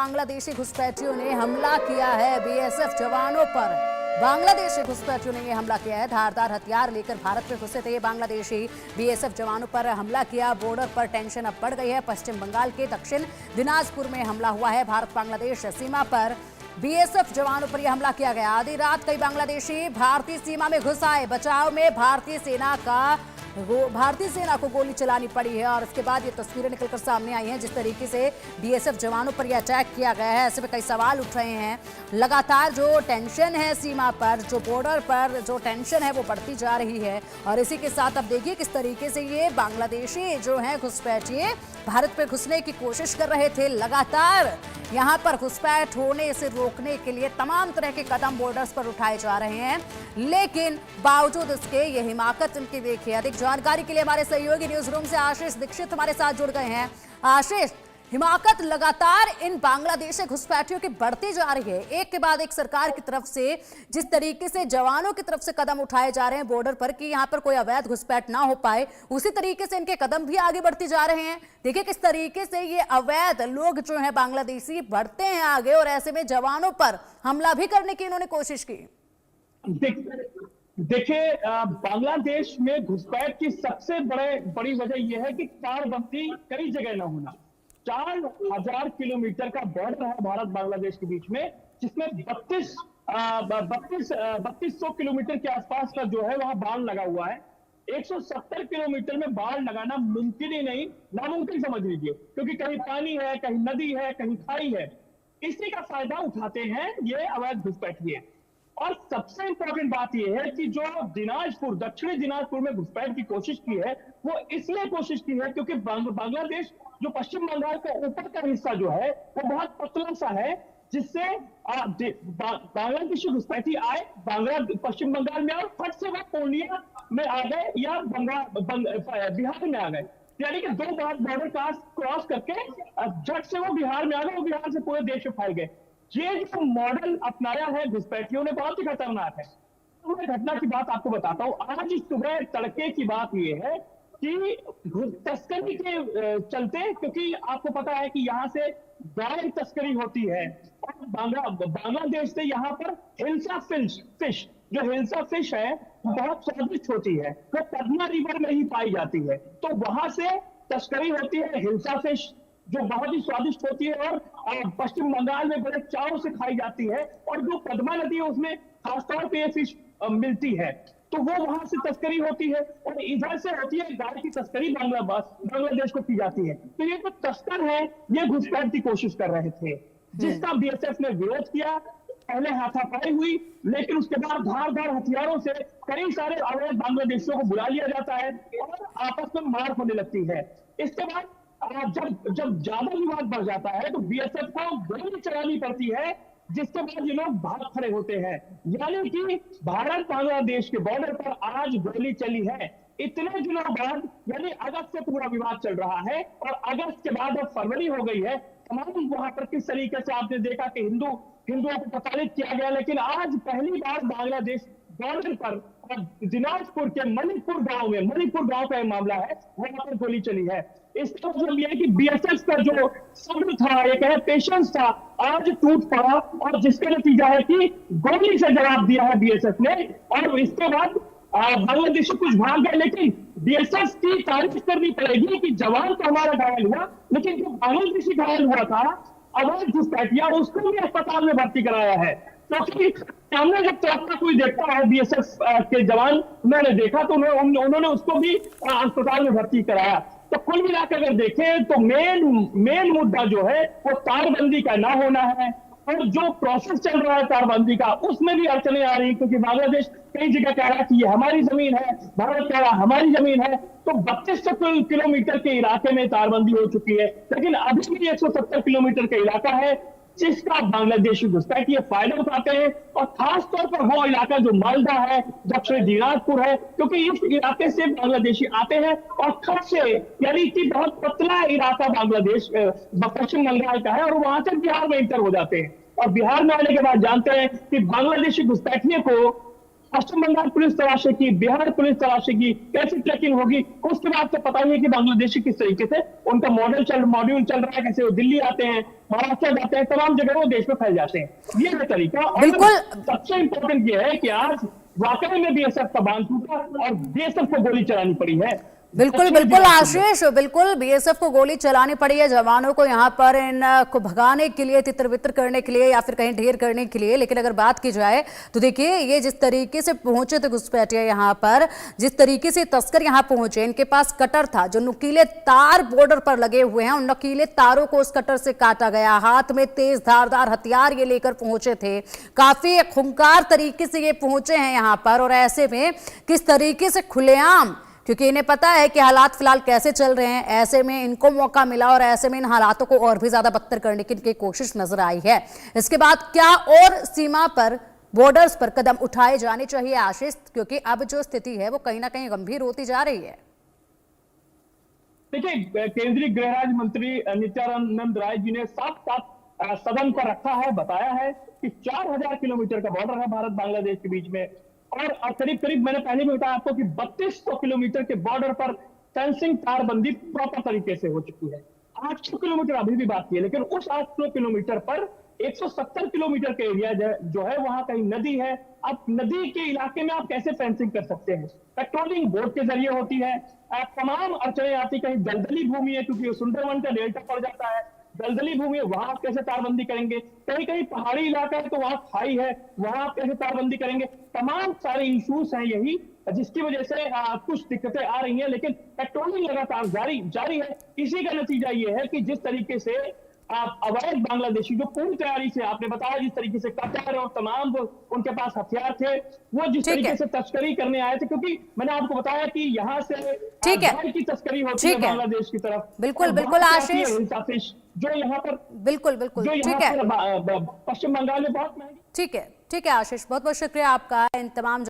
बांग्लादेशी घुसपैठियों ने हमला किया है बीएसएफ जवानों पर। बांग्लादेशी घुसपैठियों ने ये हमला किया है। धारदार हथियार लेकर भारत में घुसे थे ये बांग्लादेशी। बीएसएफ जवानों पर हमला किया। बॉर्डर पर टेंशन अब बढ़ गई है। पश्चिम बंगाल के दक्षिण दिनाजपुर में हमला हुआ है। भारत बांग्लादेश सीमा पर बीएसएफ जवानों पर यह हमला किया गया। आधी रात कई बांग्लादेशी भारतीय सीमा में घुस आए। बचाव में भारतीय सेना को गोली चलानी पड़ी है और इसके बाद ये तस्वीरें निकलकर सामने आई हैं जिस तरीके से बीएसएफ जवानों पर यह अटैक किया गया है। ऐसे में कई सवाल उठ रहे हैं। लगातार जो टेंशन है सीमा पर, जो बॉर्डर पर जो टेंशन है वो बढ़ती जा रही है और इसी के साथ अब देखिए किस तरीके से ये बांग्लादेशी जो है घुसपैठिए भारत पर घुसने की कोशिश कर रहे थे। लगातार यहाँ पर घुसपैठ होने से रोकने के लिए तमाम तरह के कदम बॉर्डर्स पर उठाए जा रहे हैं, लेकिन बावजूद इसके ये हिमाकत इनकी देखिए। अधिक जानकारी के लिए हमारे सहयोगी न्यूज रूम से आशीष दीक्षित हमारे साथ जुड़ गए हैं। आशीष, हिमाकत लगातार इन बांग्लादेशी घुसपैठियों की बढ़ती जा रही है। एक के बाद एक सरकार की तरफ से जिस तरीके से जवानों की तरफ से कदम उठाए जा रहे हैं बॉर्डर पर कि यहाँ पर कोई अवैध घुसपैठ ना हो पाए, उसी तरीके से इनके कदम भी आगे बढ़ती जा रहे हैं। देखिए किस तरीके से ये अवैध लोग जो है बांग्लादेशी बढ़ते हैं आगे और ऐसे में जवानों पर हमला भी करने की इन्होंने कोशिश की। देखिए, बांग्लादेश में घुसपैठ की सबसे बड़ी वजह यह है कि तारबंदी कई जगह न होना। 4000 किलोमीटर का बॉर्डर है भारत बांग्लादेश के बीच में, जिसमें 3200 किलोमीटर के आसपास का जो है वहां बाढ़ लगा हुआ है। 170 किलोमीटर में बाढ़ लगाना मुमकिन ही नहीं, नामुमकिन समझ लीजिए, क्योंकि कहीं पानी है, कहीं नदी है, कहीं खाई है। इसी का फायदा उठाते हैं ये अवैध घुसपैठिए। और सबसे इंपॉर्टेंट बात यह है कि जो दिनाजपुर, दक्षिणी दिनाजपुर में घुसपैठ की कोशिश की है, वो इसलिए कोशिश की है क्योंकि बांग्लादेश जो पश्चिम बंगाल का ऊपर का हिस्सा जो है वो बहुत पतला सा है, जिससे बांग्लादेशी घुसपैठी आए पश्चिम बंगाल में और फट से वह पूर्णिया में आ गए या बिहार में आ गए। यानी कि दो बार बॉर्डर क्रॉस करके झट से वो बिहार में आ गए और बिहार से पूरे देश में फैल गए। ये जो मॉडल अपनाया है घुसपैठियों ने बहुत ही खतरनाक है। तो मैं घटना की बात आपको बताता हूँ। आज सुबह तड़के की बात यह है कि तस्करी के चलते, क्योंकि आपको पता है कि यहाँ से गाय तस्करी होती है और बांग्लादेश से यहाँ पर हिल्सा फिश, जो हिल्सा फिश है बहुत स्वादिष्ट होती है, वो पद्मा रिवर में ही पाई जाती है। तो वहां से तस्करी होती है हिल्सा फिश, जो बहुत ही स्वादिष्ट होती है और पश्चिम बंगाल में बड़े चाव से खाई जाती है। और जो पद्मा नदी है उसमें खासतौर पे ये फिश मिलती है, तो वो वहां से तस्करी होती है और इधर से होती है गाय की तस्करी, बांग्लादेश को की जाती है। तो ये जो तस्कर है ये घुसपैठ की कोशिश कर रहे थे, जिसका बीएसएफ ने विरोध किया। पहले हाथापाई हुई, लेकिन उसके बाद धारदार हथियारों से कई सारे अवैध बांग्लादेशियों को बुला लिया जाता है और आपस में मार होने लगती है। इसके बाद जब ज्यादा विवाद बढ़ जाता है तो बीएसएफ को गोली चलानी पड़ती है, जिसके बाद ये लोग भाग खड़े होते हैं। यानी कि भारत बांग्लादेश के बॉर्डर पर आज गोली चली है इतने दिनों बाद, यानी अगस्त से पूरा विवाद चल रहा है और अगस्त के बाद अब फरवरी हो गई है। तमाम वहां पर किस तरीके से आपने देखा कि हिंदुओं को प्रताड़ित किया गया, लेकिन आज पहली बार बांग्लादेश बॉर्डर पर दिनाजपुर के मणिपुर गांव का मामला है, वहां पर गोली चली है। इसका मतलब यह है कि बीएसएफ का जो सब्र था, एक है पेशेंस था, आज टूट पड़ा और जिसका नतीजा है कि गोली से जवाब दिया है बीएसएफ ने। और इसके बाद बांग्लादेशी कुछ भाग गए, लेकिन बीएसएफ की तारीफ करनी पड़ेगी कि जवान तो हमारा घायल हुआ, लेकिन जो बांग्लादेशी घायल हुआ था अवैध घुसपैठिया, उसको भी अस्पताल में भर्ती कराया है। क्योंकि सामने जब तोड़ना कोई देखता है बीएसएफ के जवान, मैंने देखा तो उन्होंने उसको भी अस्पताल में भर्ती कराया। तो कुल मिलाकर अगर देखें तो मेन मुद्दा जो है वो तारबंदी का ना होना है और जो प्रोसेस चल रहा है तारबंदी का, उसमें भी अड़चने आ रही, क्योंकि बांग्लादेश कई जगह कह रहा है कि ये हमारी जमीन है, भारत कह रहा है हमारी जमीन है। तो 3200 किलोमीटर के इलाके में तारबंदी हो चुकी है, लेकिन अभी भी 170 किलोमीटर का इलाका है जिसका बांग्लादेशी घुसपैठी फायदा उठाते हैं। और खास तौर पर वो इलाका जो मालदा है, दक्षिण दिनाजपुर है, क्योंकि इस इलाके से बांग्लादेशी आते हैं और खट से, यानी कि बहुत पतला इलाका बांग्लादेश पश्चिम बंगाल का है और वहां से बिहार में इंटर हो जाते हैं। और बिहार में आने के बाद जानते हैं कि बांग्लादेशी घुसपैठियों को पश्चिम बंगाल पुलिस तलाशी की, बिहार पुलिस तलाशी की, कैसे ट्रैकिंग होगी, उसके बाद तो पता ही है कि बांग्लादेशी किस तरीके से उनका मॉड्यूल चल रहा है, कैसे वो दिल्ली आते हैं, महाराष्ट्र जाते हैं, तमाम जगह वो देश में फैल जाते हैं। ये है तरीका। और बिल्कुल। सबसे इंपॉर्टेंट ये है कि आज वाकई में बीएसएफ का बांध टूटा और बीएसएफ को गोली चलानी पड़ी है। बिल्कुल बिल्कुल आशीष, बिल्कुल बीएसएफ को गोली चलानी पड़ी है जवानों को यहाँ पर इन को भगाने के लिए, तितर बितर करने के लिए या फिर कहीं ढेर करने के लिए। लेकिन अगर बात की जाए तो देखिए ये जिस तरीके से पहुंचे थे घुसपैठिए यहाँ पर, जिस तरीके से तस्कर यहाँ पहुंचे, इनके पास कटर था, जो नुकीले तार बॉर्डर पर लगे हुए हैं, उन नुकीले तारों को उस कटर से काटा गया, हाथ में तेज धारदार हथियार ये लेकर पहुंचे थे, काफी खूंखार तरीके से ये पहुंचे हैं यहाँ पर। और ऐसे में किस तरीके से खुलेआम, क्योंकि इन्हें पता है कि हालात फिलहाल कैसे चल रहे हैं, ऐसे में इनको मौका मिला और ऐसे में इन हालातों को और भी ज्यादा बदतर करने की इनकी कोशिश नजर आई है। इसके बाद क्या और सीमा पर, बॉर्डर्स पर कदम उठाए जाने चाहिए आशीष, क्योंकि अब जो स्थिति है वो कहीं ना कहीं गंभीर होती जा रही है। देखिए, केंद्रीय गृह राज्य मंत्री नित्यानंद राय जी ने साफ साफ सदन पर रखा है, बताया है कि 4000 किलोमीटर का बॉर्डर है भारत बांग्लादेश के बीच में, और करीब करीब मैंने पहले भी बताया आपको कि 3200 किलोमीटर के बॉर्डर पर फेंसिंग तारबंदी प्रॉपर तरीके से हो चुकी है। 800 किलोमीटर अभी भी बाकी है, लेकिन उस 800 किलोमीटर पर 170 किलोमीटर के एरिया जो है वहां कहीं नदी है। अब नदी के इलाके में आप कैसे फेंसिंग कर सकते हैं? पेट्रोलिंग बोट के जरिए होती है। तमाम अड़चने आती, कहीं दलदली भूमि है क्योंकि सुंदरवन का डेल्टा पड़ जाता है, दलदली भूमि है, वहां आप कैसे तारबंदी करेंगे? कहीं कहीं पहाड़ी इलाका है तो वहां खाई है, वहां आप कैसे तारबंदी करेंगे? तमाम सारे इश्यूज हैं यही जिसकी वजह से कुछ दिक्कतें आ रही हैं, लेकिन पेट्रोलिंग लगातार जारी है। इसी का नतीजा ये है कि जिस तरीके से अवैध बांग्लादेशी जो पूरी तैयारी से, आपने बताया जिस तरीके से कटर और तमाम उनके पास हथियार थे, वो जिस तरीके से तस्करी करने आए थे, क्योंकि मैंने आपको बताया कि यहाँ से गाय की तस्करी होती है बांग्लादेश की तरफ। बिल्कुल बिल्कुल आशीष, जो यहाँ पर बिल्कुल बिल्कुल ठीक है, पश्चिम बंगाल में बहुत महंगी। ठीक है आशीष, बहुत बहुत शुक्रिया आपका इन तमाम